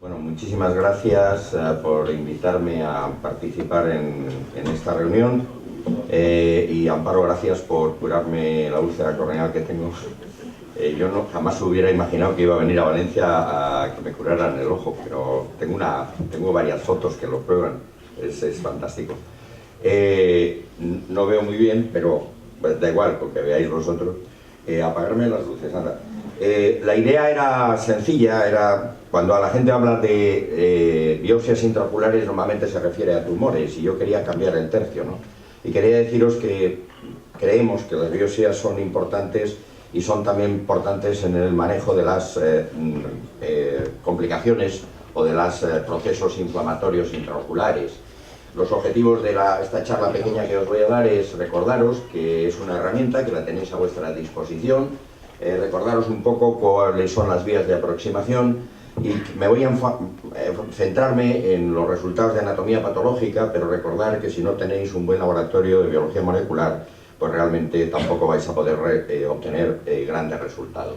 Bueno, muchísimas gracias por invitarme a participar en esta reunión y Amparo, gracias por curarme la úlcera corneal que tengo. Yo jamás hubiera imaginado que iba a venir a Valencia a que me curaran el ojo, pero tengo varias fotos que lo prueban, es fantástico. No veo muy bien, pero da igual, porque veáis vosotros. Apagarme las luces, anda. La idea era sencilla, cuando a la gente habla de biopsias intraoculares normalmente se refiere a tumores, y yo quería cambiar el tercio, ¿no? Y quería deciros que creemos que las biopsias son importantes y son también importantes en el manejo de las complicaciones o de los procesos inflamatorios intraoculares. Los objetivos de esta charla pequeña que os voy a dar es recordaros que es una herramienta que la tenéis a vuestra disposición, recordaros un poco cuáles son las vías de aproximación, y me voy a centrarme en los resultados de anatomía patológica, pero recordar que si no tenéis un buen laboratorio de biología molecular, pues realmente tampoco vais a poder obtener grandes resultados.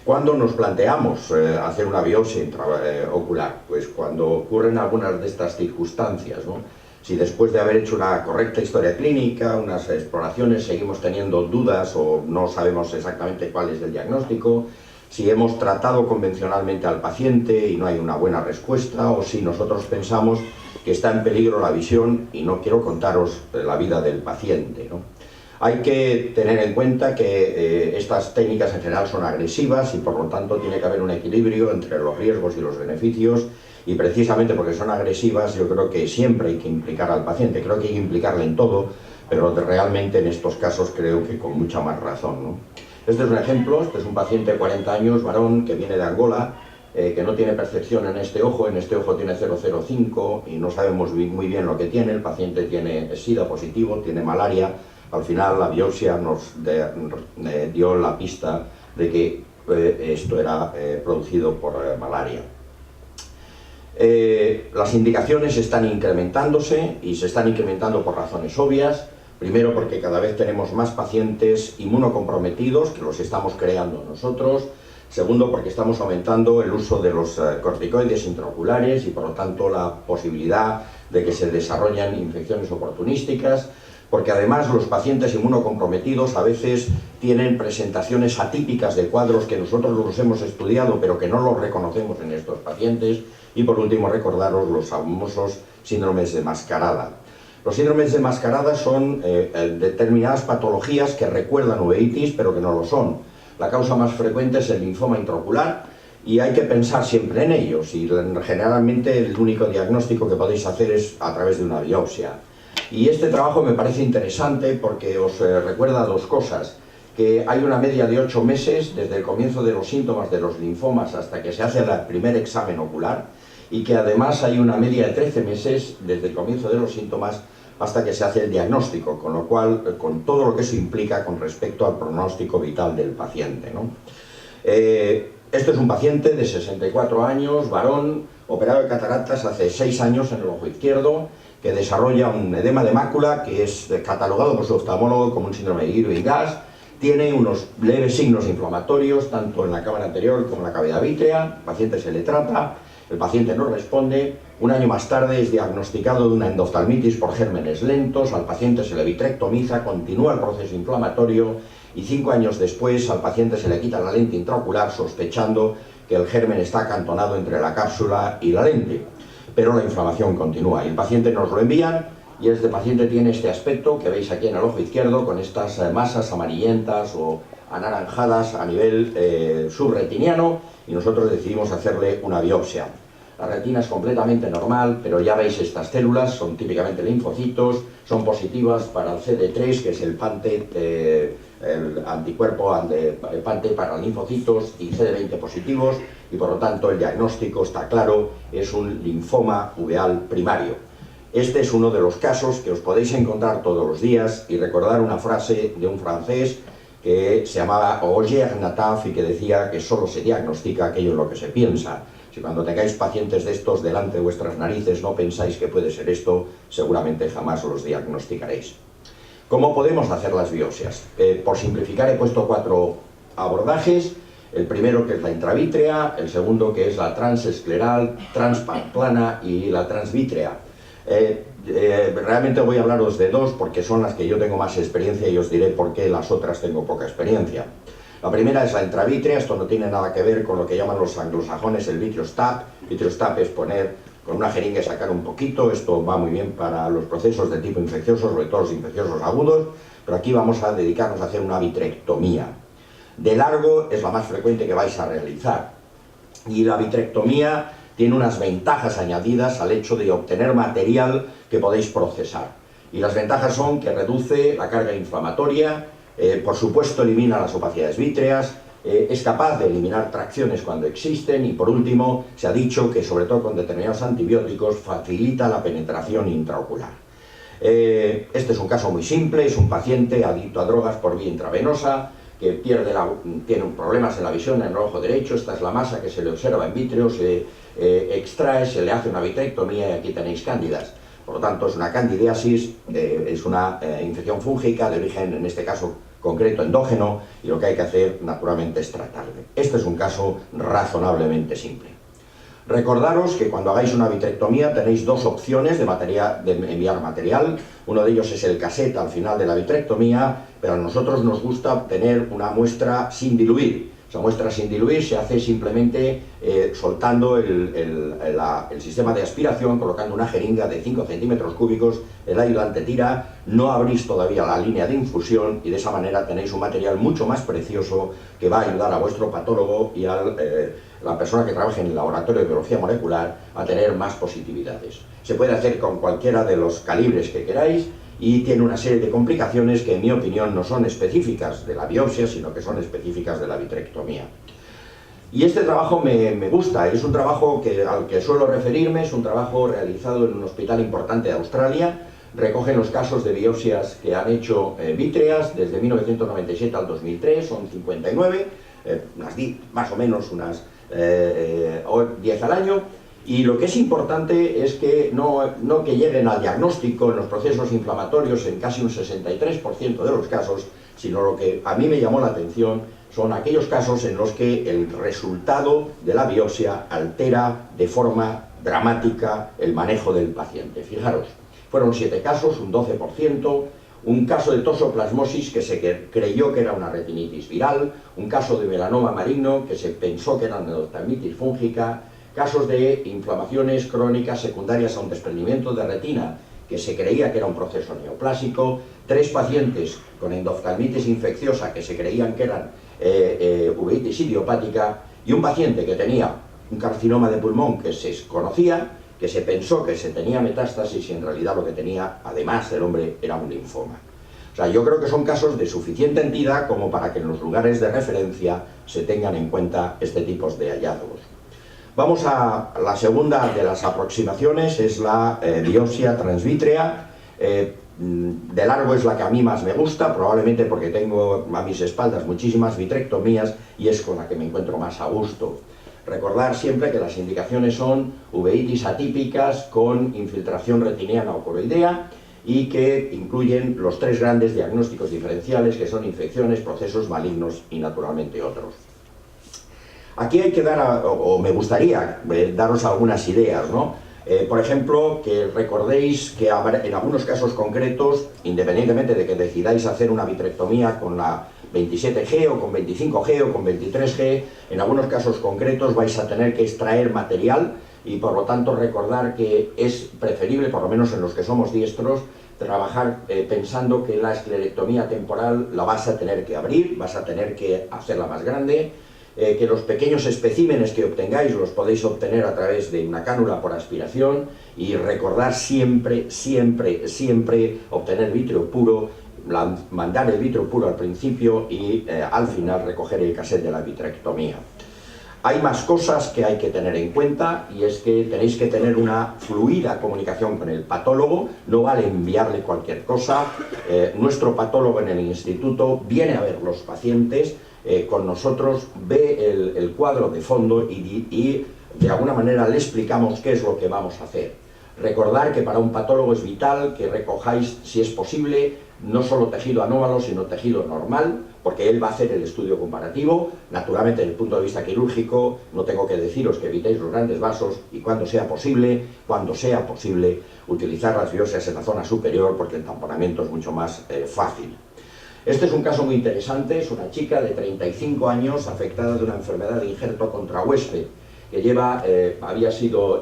¿Cuándo nos planteamos hacer una biopsia intraocular? Pues cuando ocurren algunas de estas circunstancias, ¿no? Si después de haber hecho una correcta historia clínica, unas exploraciones, seguimos teniendo dudas o no sabemos exactamente cuál es el diagnóstico, si hemos tratado convencionalmente al paciente y no hay una buena respuesta, o si nosotros pensamos que está en peligro la visión y no quiero contaros la vida del paciente, ¿no? Hay que tener en cuenta que estas técnicas en general son agresivas y por lo tanto tiene que haber un equilibrio entre los riesgos y los beneficios, y precisamente porque son agresivas yo creo que siempre hay que implicar al paciente. Creo que hay que implicarle en todo, pero realmente en estos casos creo que con mucha más razón, ¿no? Este es un ejemplo. Este es un paciente de 40 años, varón, que viene de Angola, que no tiene percepción en este ojo tiene 0,05 y no sabemos muy bien lo que tiene. El paciente tiene SIDA positivo, tiene malaria. Al final la biopsia nos dio la pista de que esto era producido por malaria. Las indicaciones están incrementándose y se están incrementando por razones obvias. Primero, porque cada vez tenemos más pacientes inmunocomprometidos, que los estamos creando nosotros. Segundo, porque estamos aumentando el uso de los corticoides intraoculares y por lo tanto la posibilidad de que se desarrollen infecciones oportunísticas. Porque además los pacientes inmunocomprometidos a veces tienen presentaciones atípicas de cuadros que nosotros los hemos estudiado pero que no los reconocemos en estos pacientes. Y por último, recordaros los famosos síndromes de mascarada. Los síndromes de mascarada son determinadas patologías que recuerdan uveitis pero que no lo son. La causa más frecuente es el linfoma intraocular y hay que pensar siempre en ellos, y generalmente el único diagnóstico que podéis hacer es a través de una biopsia. Y este trabajo me parece interesante porque os recuerda dos cosas: que hay una media de 8 meses desde el comienzo de los síntomas de los linfomas hasta que se hace el primer examen ocular, y que además hay una media de 13 meses desde el comienzo de los síntomas hasta que se hace el diagnóstico, con lo cual, con todo lo que eso implica con respecto al pronóstico vital del paciente, ¿no? Este es un paciente de 64 años, varón, operado de cataratas hace 6 años en el ojo izquierdo, que desarrolla un edema de mácula que es catalogado por su oftalmólogo como un síndrome de Irving-Gass. Tiene unos leves signos inflamatorios tanto en la cámara anterior como en la cavidad vítrea. El paciente se le trata, el paciente no responde. Un año más tarde es diagnosticado de una endoftalmitis por gérmenes lentos, al paciente se le vitrectomiza, continúa el proceso inflamatorio y 5 años después al paciente se le quita la lente intraocular sospechando que el germen está acantonado entre la cápsula y la lente. Pero la inflamación continúa y el paciente nos lo envían, y este paciente tiene este aspecto que veis aquí en el ojo izquierdo, con estas masas amarillentas o anaranjadas a nivel subretiniano, y nosotros decidimos hacerle una biopsia. La retina es completamente normal, pero ya veis estas células, son típicamente linfocitos, son positivas para el CD3, que es el PANTE, el anticuerpo PANTE para linfocitos, y CD20 positivos, y por lo tanto el diagnóstico está claro, es un linfoma uveal primario. Este es uno de los casos que os podéis encontrar todos los días, y recordar una frase de un francés que se llamaba Roger Nataf y que decía que solo se diagnostica aquello en lo que se piensa. Si cuando tengáis pacientes de estos delante de vuestras narices no pensáis que puede ser esto, seguramente jamás los diagnosticaréis. ¿Cómo podemos hacer las biopsias? Por simplificar he puesto 4 abordajes. El primero, que es la intravítrea, el segundo, que es la transescleral, transplana y la transvítrea. Realmente voy a hablaros de dos porque son las que yo tengo más experiencia y os diré por qué las otras tengo poca experiencia. La primera es la intravítrea. Esto no tiene nada que ver con lo que llaman los anglosajones el vitreous tap. Vitreous tap es poner con una jeringa y sacar un poquito. Esto va muy bien para los procesos de tipo infeccioso, sobre todo los infecciosos agudos, pero aquí vamos a dedicarnos a hacer una vitrectomía. De largo es la más frecuente que vais a realizar, y la vitrectomía tiene unas ventajas añadidas al hecho de obtener material que podéis procesar. Y las ventajas son que reduce la carga inflamatoria, por supuesto elimina las opacidades vítreas, es capaz de eliminar tracciones cuando existen, y por último se ha dicho que sobre todo con determinados antibióticos facilita la penetración intraocular. Este es un caso muy simple, es un paciente adicto a drogas por vía intravenosa, que tiene problemas en la visión en el ojo derecho. Esta es la masa que se le observa en vítreo, se extrae, se le hace una vitrectomía y aquí tenéis cándidas. Por lo tanto, es una candidiasis, es una infección fúngica de origen, en este caso concreto, endógeno, y lo que hay que hacer, naturalmente, es tratarle. Este es un caso razonablemente simple. Recordaros que cuando hagáis una vitrectomía tenéis dos opciones de enviar material. Uno de ellos es el cassette al final de la vitrectomía, pero a nosotros nos gusta obtener una muestra sin diluir. Esa muestra sin diluir se hace simplemente soltando el sistema de aspiración, colocando una jeringa de 5 centímetros cúbicos, el ayudante tira, no abrís todavía la línea de infusión, y de esa manera tenéis un material mucho más precioso que va a ayudar a vuestro patólogo y a la persona que trabaje en el laboratorio de biología molecular a tener más positividades. Se puede hacer con cualquiera de los calibres que queráis, y tiene una serie de complicaciones que en mi opinión no son específicas de la biopsia, sino que son específicas de la vitrectomía. Y este trabajo me gusta, es un trabajo al que suelo referirme, es un trabajo realizado en un hospital importante de Australia. Recogen los casos de biopsias que han hecho vítreas desde 1997 al 2003, son 59, más o menos unas 10 al año. Y lo que es importante es que no que lleguen al diagnóstico en los procesos inflamatorios en casi un 63% de los casos, sino lo que a mí me llamó la atención son aquellos casos en los que el resultado de la biopsia altera de forma dramática el manejo del paciente. Fijaros, fueron 7 casos, un 12%, un caso de tosoplasmosis que se creyó que era una retinitis viral, un caso de melanoma maligno que se pensó que era una endoftalmitis fúngica, casos de inflamaciones crónicas secundarias a un desprendimiento de retina, que se creía que era un proceso neoplásico, 3 pacientes con endoftalmitis infecciosa que se creían que eran uveitis idiopática, y un paciente que tenía un carcinoma de pulmón que se conocía, que se pensó que se tenía metástasis, y en realidad lo que tenía, además del hombre, era un linfoma. O sea, yo creo que son casos de suficiente entidad como para que en los lugares de referencia se tengan en cuenta este tipo de hallazgos. Vamos a la segunda de las aproximaciones, es la biopsia transvítrea. De largo es la que a mí más me gusta, probablemente porque tengo a mis espaldas muchísimas vitrectomías y es con la que me encuentro más a gusto. Recordar siempre que las indicaciones son uveitis atípicas con infiltración retiniana o coroidea, y que incluyen los 3 grandes diagnósticos diferenciales, que son infecciones, procesos malignos y naturalmente otros. Aquí hay que me gustaría daros algunas ideas, ¿no? Por ejemplo, que recordéis que en algunos casos concretos, independientemente de que decidáis hacer una vitrectomía con la 27G o con 25G o con 23G, en algunos casos concretos vais a tener que extraer material, y por lo tanto recordar que es preferible, por lo menos en los que somos diestros, trabajar pensando que la esclerectomía temporal la vas a tener que abrir, vas a tener que hacerla más grande, que los pequeños especímenes que obtengáis los podéis obtener a través de una cánula por aspiración, y recordar siempre, siempre, siempre obtener vítreo puro, mandar el vítreo puro al principio y al final recoger el cassette de la vitrectomía. Hay más cosas que hay que tener en cuenta, y es que tenéis que tener una fluida comunicación con el patólogo, no vale enviarle cualquier cosa. Nuestro patólogo en el instituto viene a ver los pacientes, con nosotros ve el cuadro de fondo y de alguna manera le explicamos qué es lo que vamos a hacer. Recordar que para un patólogo es vital que recojáis, si es posible, no solo tejido anómalo, sino tejido normal, porque él va a hacer el estudio comparativo. Naturalmente, desde el punto de vista quirúrgico, no tengo que deciros que evitéis los grandes vasos y cuando sea posible, utilizar las biopsias en la zona superior, porque el tamponamiento es mucho más fácil. Este es un caso muy interesante, es una chica de 35 años afectada de una enfermedad de injerto contrahuésped, que había sido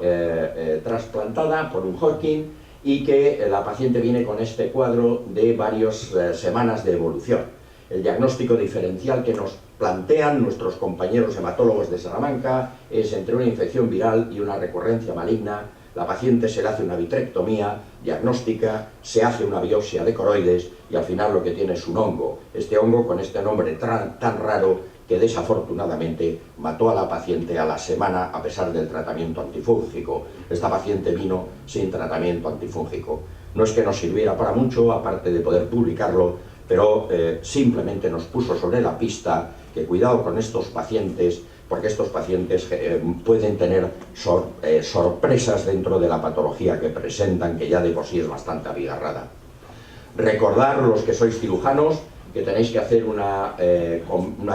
trasplantada por un Hodgkin y que la paciente viene con este cuadro de varias semanas de evolución. El diagnóstico diferencial que nos plantean nuestros compañeros hematólogos de Salamanca es entre una infección viral y una recurrencia maligna. La paciente se le hace una vitrectomía diagnóstica, se hace una biopsia de coroides y al final lo que tiene es un hongo. Este hongo con este nombre tan raro que desafortunadamente mató a la paciente a la semana a pesar del tratamiento antifúngico. Esta paciente vino sin tratamiento antifúngico. No es que nos sirviera para mucho, aparte de poder publicarlo, pero simplemente nos puso sobre la pista que cuidado con estos pacientes, porque estos pacientes pueden tener sorpresas dentro de la patología que presentan, que ya de por sí es bastante abigarrada. Recordar, los que sois cirujanos, que tenéis que hacer una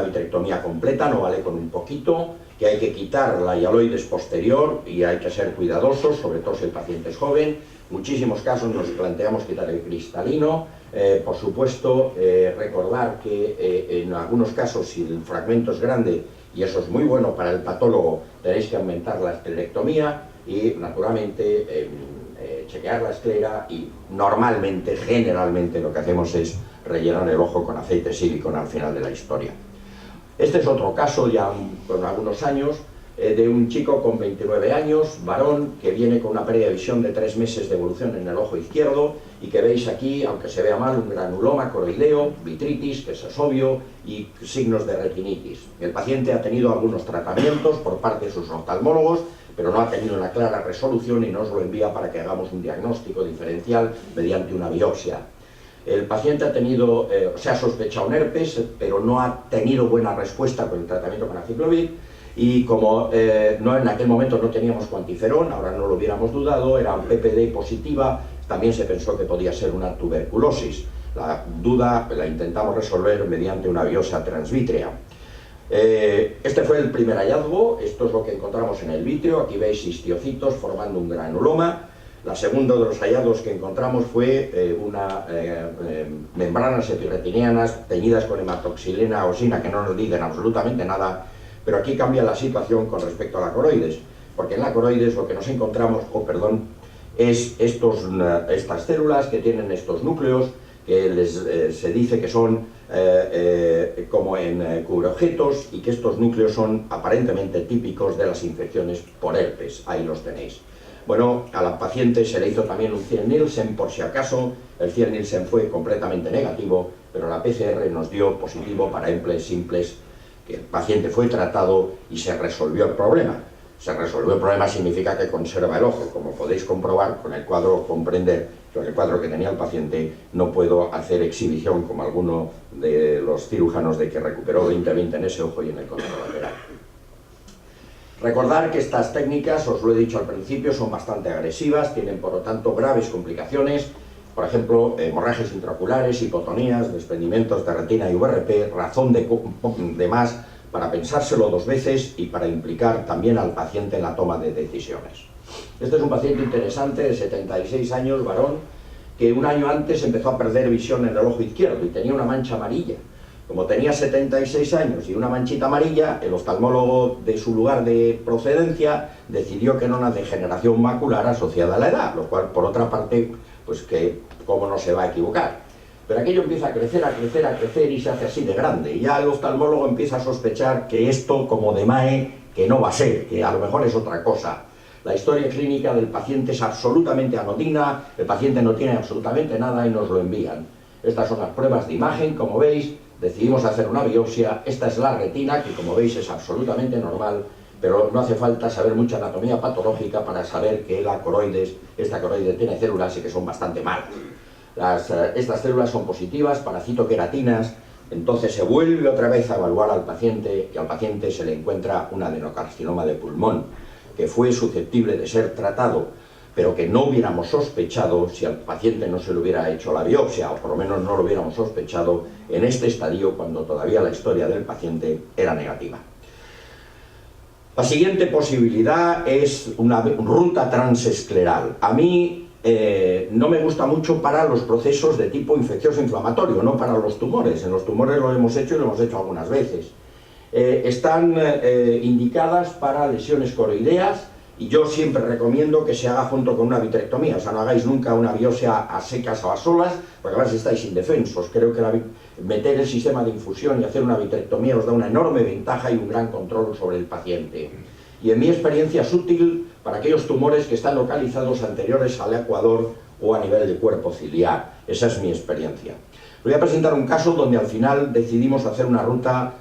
vitrectomía completa, no vale con un poquito, que hay que quitar la hialoides posterior y hay que ser cuidadosos, sobre todo si el paciente es joven. Muchísimos casos nos planteamos quitar el cristalino. Por supuesto, recordar que en algunos casos, si el fragmento es grande, y eso es muy bueno para el patólogo, tenéis que aumentar la esclerectomía y, naturalmente, chequear la esclera y normalmente, generalmente, lo que hacemos es rellenar el ojo con aceite silicón al final de la historia. Este es otro caso, ya con algunos años, de un chico con 29 años, varón, que viene con una pérdida de visión de 3 meses de evolución en el ojo izquierdo y que veis aquí, aunque se vea mal, un granuloma coroideo, vitritis, que eso es obvio, y signos de retinitis. El paciente ha tenido algunos tratamientos por parte de sus oftalmólogos, pero no ha tenido una clara resolución y nos lo envía para que hagamos un diagnóstico diferencial mediante una biopsia. El paciente se ha sospechado un herpes, pero no ha tenido buena respuesta con el tratamiento con aciclovir. Y como en aquel momento no teníamos cuantiferón, ahora no lo hubiéramos dudado, era PPD positiva, también se pensó que podía ser una tuberculosis. La duda la intentamos resolver mediante una biopsia transvítrea. Este fue el primer hallazgo, esto es lo que encontramos en el vítreo, aquí veis histiocitos formando un granuloma. La segunda de los hallazgos que encontramos fue membranas epirretinianas teñidas con hematoxilina osina, que no nos dicen absolutamente nada. Pero aquí cambia la situación con respecto a la coroides, porque en la coroides lo que nos encontramos, es estas células que tienen estos núcleos, que se dice que son como en cubreobjetos y que estos núcleos son aparentemente típicos de las infecciones por herpes. Ahí los tenéis. Bueno, a la paciente se le hizo también un Ziel-Nielsen por si acaso. El Ziel-Nielsen fue completamente negativo, pero la PCR nos dio positivo para EMPLES simples, que el paciente fue tratado y se resolvió el problema. Se resolvió el problema significa que conserva el ojo. Como podéis comprobar con el cuadro, comprender que con el cuadro que tenía el paciente no puedo hacer exhibición como alguno de los cirujanos de que recuperó 20/20 en ese ojo y en el contralateral. Recordar que estas técnicas, os lo he dicho al principio, son bastante agresivas, tienen por lo tanto graves complicaciones, por ejemplo, hemorragias intraoculares, hipotonías, desprendimientos de retina y VRP, razón de más para pensárselo 2 veces y para implicar también al paciente en la toma de decisiones. Este es un paciente interesante de 76 años, varón, que un año antes empezó a perder visión en el ojo izquierdo y tenía una mancha amarilla. Como tenía 76 años y una manchita amarilla, el oftalmólogo de su lugar de procedencia decidió que era una degeneración macular asociada a la edad, lo cual, por otra parte, pues que cómo no se va a equivocar. Pero aquello empieza a crecer, a crecer, a crecer y se hace así de grande. Y ya el oftalmólogo empieza a sospechar que esto, como de MAE, que no va a ser, que a lo mejor es otra cosa. La historia clínica del paciente es absolutamente anodina, el paciente no tiene absolutamente nada y nos lo envían. Estas son las pruebas de imagen, como veis, decidimos hacer una biopsia. Esta es la retina, que como veis es absolutamente normal, pero no hace falta saber mucha anatomía patológica para saber que esta coroide tiene células y que son bastante malas. Estas células son positivas para citoqueratinas, entonces se vuelve otra vez a evaluar al paciente y al paciente se le encuentra un adenocarcinoma de pulmón que fue susceptible de ser tratado pero que no hubiéramos sospechado si al paciente no se le hubiera hecho la biopsia, o por lo menos no lo hubiéramos sospechado en este estadio cuando todavía la historia del paciente era negativa. La siguiente posibilidad es una ruta transescleral. A mí no me gusta mucho para los procesos de tipo infeccioso inflamatorio, no para los tumores. En los tumores lo hemos hecho y lo hemos hecho algunas veces. Están indicadas para lesiones coroideas y yo siempre recomiendo que se haga junto con una vitrectomía. O sea, no hagáis nunca una biopsia a secas o a solas, porque además estáis indefensos. Creo que meter el sistema de infusión y hacer una vitrectomía os da una enorme ventaja y un gran control sobre el paciente. Y en mi experiencia es útil para aquellos tumores que están localizados anteriores al ecuador o a nivel de cuerpo ciliar. Esa es mi experiencia. Voy a presentar un caso donde al final decidimos hacer una ruta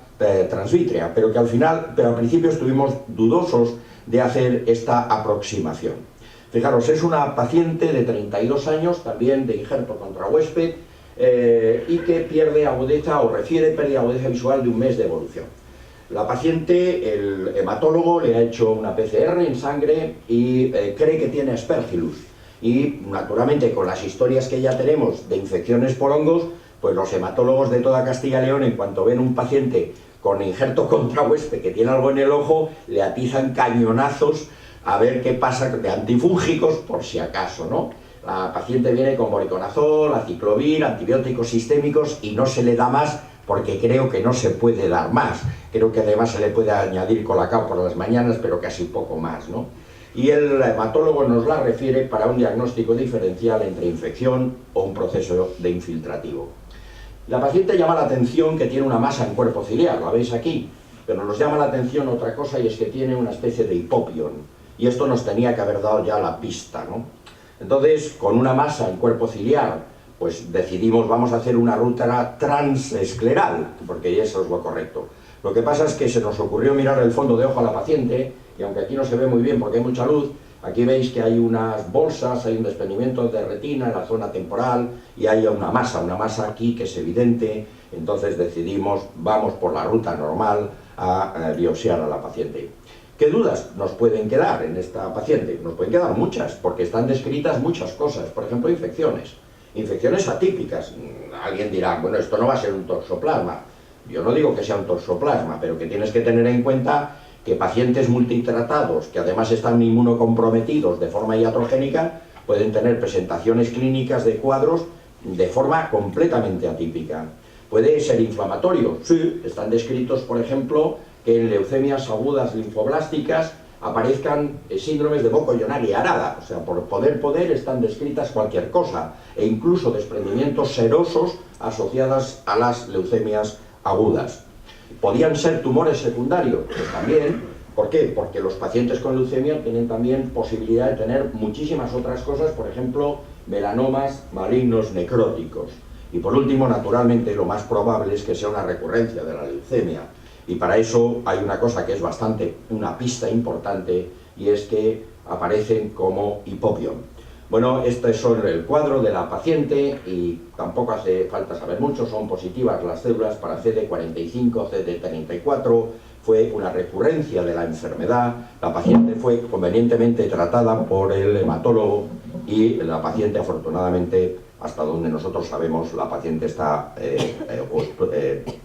transvítrea, pero al principio estuvimos dudosos de hacer esta aproximación. Fijaros, es una paciente de 32 años, también de injerto contrahuésped, y que pierde agudeza o refiere pérdida de agudeza visual de un mes de evolución. La paciente, el hematólogo le ha hecho una PCR en sangre y cree que tiene Aspergillus. Y naturalmente con las historias que ya tenemos de infecciones por hongos, pues los hematólogos de toda Castilla y León, en cuanto ven un paciente con injerto contrahuésped que tiene algo en el ojo, le atizan cañonazos a ver qué pasa de antifúngicos por si acaso, ¿no? La paciente viene con voriconazol, aciclovir, antibióticos sistémicos y no se le da más porque creo que no se puede dar más. Creo que además se le puede añadir colacao por las mañanas, pero casi poco más, ¿no? Y el hematólogo nos la refiere para un diagnóstico diferencial entre infección o un proceso de infiltrativo. La paciente llama la atención que tiene una masa en cuerpo ciliar, la veis aquí, pero nos llama la atención otra cosa y es que tiene una especie de hipopion, y esto nos tenía que haber dado ya la pista, ¿no? Entonces, con una masa en cuerpo ciliar, pues decidimos vamos a hacer una ruta transescleral, porque eso es lo correcto. Lo que pasa es que se nos ocurrió mirar el fondo de ojo a la paciente, y aunque aquí no se ve muy bien porque hay mucha luz, aquí veis que hay unas bolsas, hay un desprendimiento de retina en la zona temporal y hay una masa aquí que es evidente. Entonces decidimos, vamos por la ruta normal a biopsiar a la paciente. ¿Qué dudas nos pueden quedar en esta paciente? Nos pueden quedar muchas, porque están descritas muchas cosas. Por ejemplo, infecciones atípicas. Alguien dirá, bueno, esto no va a ser un toxoplasma. Yo no digo que sea un toxoplasma, pero que tienes que tener en cuenta que pacientes multitratados, que además están inmunocomprometidos de forma iatrogénica, pueden tener presentaciones clínicas de cuadros de forma completamente atípica. ¿Puede ser inflamatorio? Sí, están descritos, por ejemplo, que en leucemias agudas linfoblásticas aparezcan síndromes de Bocco-Ionari Arada, o sea, por poder están descritas cualquier cosa, e incluso desprendimientos serosos asociadas a las leucemias agudas. ¿Podían ser tumores secundarios? Pues también. ¿Por qué? Porque los pacientes con leucemia tienen también posibilidad de tener muchísimas otras cosas, por ejemplo, melanomas malignos necróticos. Y por último, naturalmente, lo más probable es que sea una recurrencia de la leucemia. Y para eso hay una cosa que es una pista importante, y es que aparecen como hipopion. Bueno, este es el cuadro de la paciente y tampoco hace falta saber mucho, son positivas las células para CD45, CD34, fue una recurrencia de la enfermedad, la paciente fue convenientemente tratada por el hematólogo y la paciente afortunadamente, hasta donde nosotros sabemos, la paciente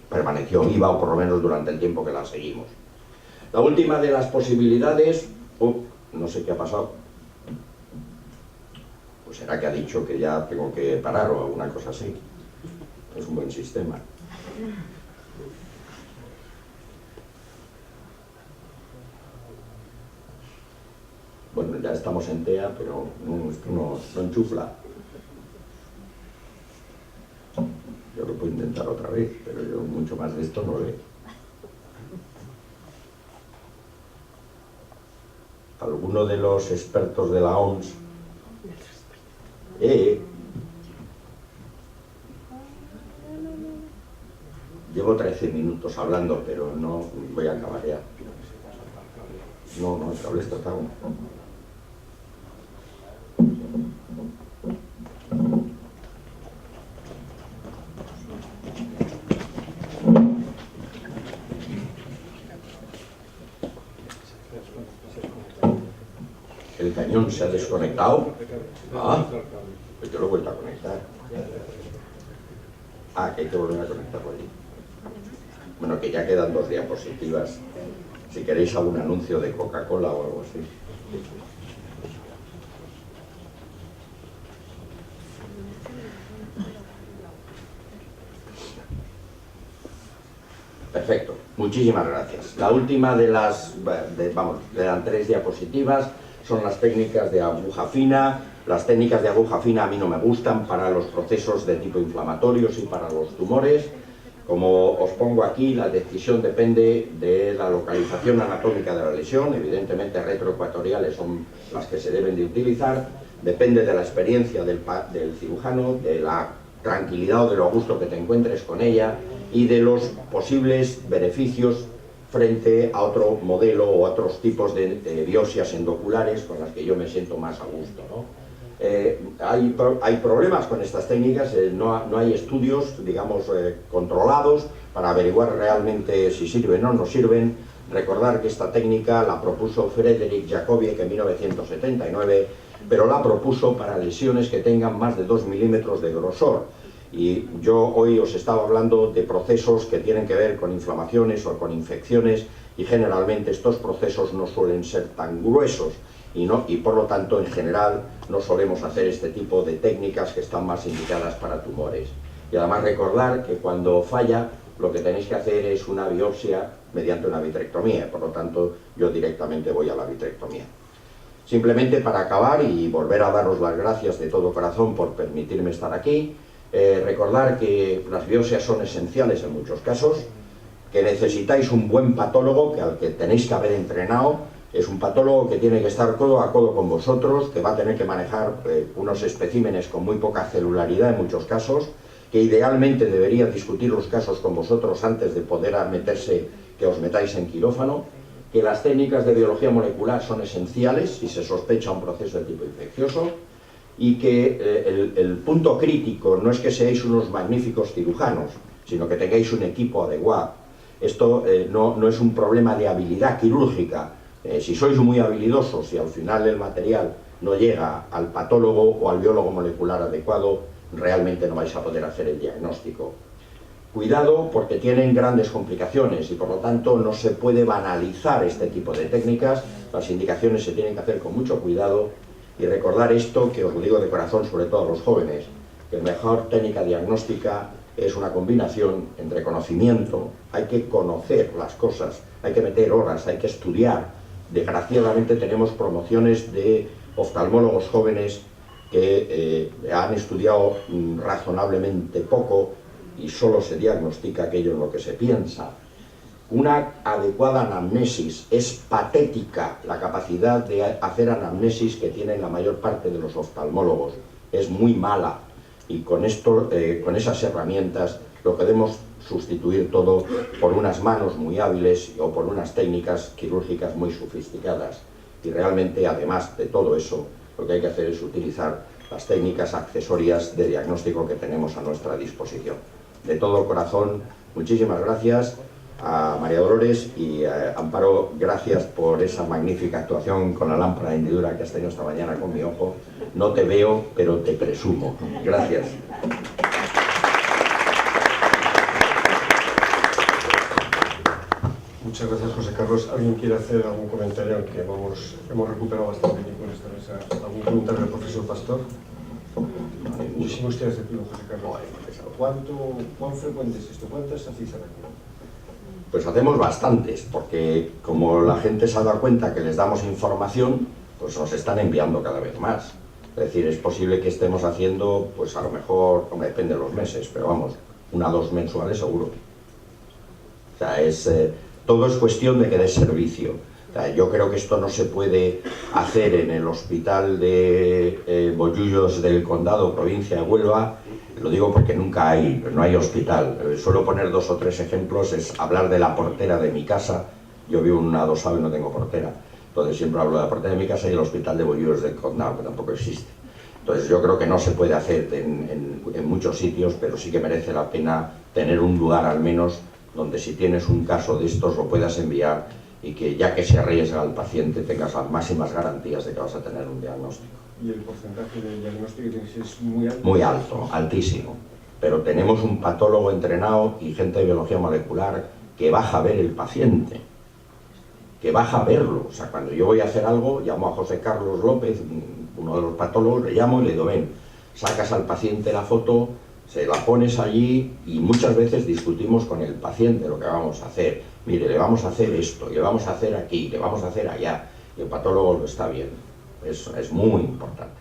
permaneció viva, o por lo menos durante el tiempo que la seguimos. La última de las posibilidades, no sé qué ha pasado, pues será que ha dicho que ya tengo que parar o alguna cosa así. Es un buen sistema. Bueno, ya estamos en TEA, pero esto no enchufla. Yo lo puedo intentar otra vez, pero yo mucho más de esto no leo. Alguno de los expertos de la OMS llevo 13 minutos hablando, pero no voy a acabar ya. No, el cable está atado. El cañón se ha desconectado. Ah, pues yo lo he vuelto a conectar. Ah, que hay que volver a conectarlo allí. Bueno, que ya quedan 2 diapositivas. Si queréis algún anuncio de Coca-Cola o algo así. Perfecto, muchísimas gracias. La última de las, quedan 3 diapositivas, son las técnicas de aguja fina. Las técnicas de aguja fina a mí no me gustan para los procesos de tipo inflamatorios y para los tumores. Como os pongo aquí, la decisión depende de la localización anatómica de la lesión. Evidentemente retroecuatoriales son las que se deben de utilizar. Depende de la experiencia del cirujano, de la tranquilidad o de lo a gusto que te encuentres con ella y de los posibles beneficios frente a otro modelo o a otros tipos de biopsias endoculares con las que yo me siento más a gusto, ¿no? Hay problemas con estas técnicas, no hay estudios, digamos, controlados para averiguar realmente si sirven o no sirven. Recordar que esta técnica la propuso Frederick Jacobiec en 1979, pero la propuso para lesiones que tengan más de 2 milímetros de grosor. Y yo hoy os estaba hablando de procesos que tienen que ver con inflamaciones o con infecciones, y generalmente estos procesos no suelen ser tan gruesos y por lo tanto en general no solemos hacer este tipo de técnicas que están más indicadas para tumores. Y además recordar que cuando falla lo que tenéis que hacer es una biopsia mediante una vitrectomía, por lo tanto yo directamente voy a la vitrectomía. Simplemente para acabar y volver a daros las gracias de todo corazón por permitirme estar aquí, recordar que las biopsias son esenciales en muchos casos, que necesitáis un buen patólogo al que tenéis que haber entrenado. Es un patólogo que tiene que estar codo a codo con vosotros, que va a tener que manejar unos especímenes con muy poca celularidad en muchos casos, que idealmente debería discutir los casos con vosotros antes de poder que os metáis en quirófano, que las técnicas de biología molecular son esenciales si se sospecha un proceso de tipo infeccioso, y que el punto crítico no es que seáis unos magníficos cirujanos, sino que tengáis un equipo adecuado. Esto no es un problema de habilidad quirúrgica. Si sois muy habilidosos y al final el material no llega al patólogo o al biólogo molecular adecuado, realmente no vais a poder hacer el diagnóstico. Cuidado, porque tienen grandes complicaciones y por lo tanto no se puede banalizar este tipo de técnicas. Las indicaciones se tienen que hacer con mucho cuidado, y recordar esto, que os lo digo de corazón, sobre todo a los jóvenes, que la mejor técnica diagnóstica es una combinación entre conocimiento. Hay que conocer las cosas, hay que meter horas, hay que estudiar. Desgraciadamente tenemos promociones de oftalmólogos jóvenes que han estudiado razonablemente poco y solo se diagnostica aquello en lo que se piensa. Una adecuada anamnesis, es patética la capacidad de hacer anamnesis que tienen la mayor parte de los oftalmólogos, es muy mala, y con esas herramientas lo podemos sustituir todo por unas manos muy hábiles o por unas técnicas quirúrgicas muy sofisticadas. Y realmente, además de todo eso, lo que hay que hacer es utilizar las técnicas accesorias de diagnóstico que tenemos a nuestra disposición. De todo corazón, muchísimas gracias a María Dolores y a Amparo, gracias por esa magnífica actuación con la lámpara de hendidura que has tenido esta mañana con mi ojo. No te veo, pero te presumo. Gracias. Muchas gracias, José Carlos. ¿Alguien quiere hacer algún comentario? Aunque hemos recuperado bastante tiempo en esta mesa. ¿Algún comentario del profesor Pastor? Si usted hace pilo, José Carlos. ¿Cuán frecuente es esto? ¿Cuántas hacéis al año? Pues hacemos bastantes, porque como la gente se ha dado cuenta que les damos información, pues nos están enviando cada vez más. Es decir, es posible que estemos haciendo, pues a lo mejor, depende de los meses, pero vamos, 1 o 2 mensuales seguro. O sea, todo es cuestión de que dé servicio. O sea, yo creo que esto no se puede hacer en el hospital de Bollullos del Condado, provincia de Huelva. Lo digo porque no hay hospital. Suelo poner 2 o 3 ejemplos, es hablar de la portera de mi casa. Yo vivo en una adosado y no tengo portera. Entonces siempre hablo de la portera de mi casa y el hospital de Bollullos del Condado, que tampoco existe. Entonces yo creo que no se puede hacer en muchos sitios, pero sí que merece la pena tener un lugar al menos donde si tienes un caso de estos lo puedas enviar y que ya que se arriesga al paciente tengas las máximas garantías de que vas a tener un diagnóstico. ¿Y el porcentaje de diagnóstico que tienes es muy alto? Muy alto, altísimo. Pero tenemos un patólogo entrenado y gente de biología molecular que baja a ver el paciente, que baja a verlo. O sea, cuando yo voy a hacer algo, llamo a José Carlos López, uno de los patólogos, le llamo y le digo, ven, sacas al paciente la foto, se la pones allí y muchas veces discutimos con el paciente lo que vamos a hacer. Mire, le vamos a hacer esto, y le vamos a hacer aquí, le vamos a hacer allá. Y el patólogo lo está viendo. Eso es muy importante.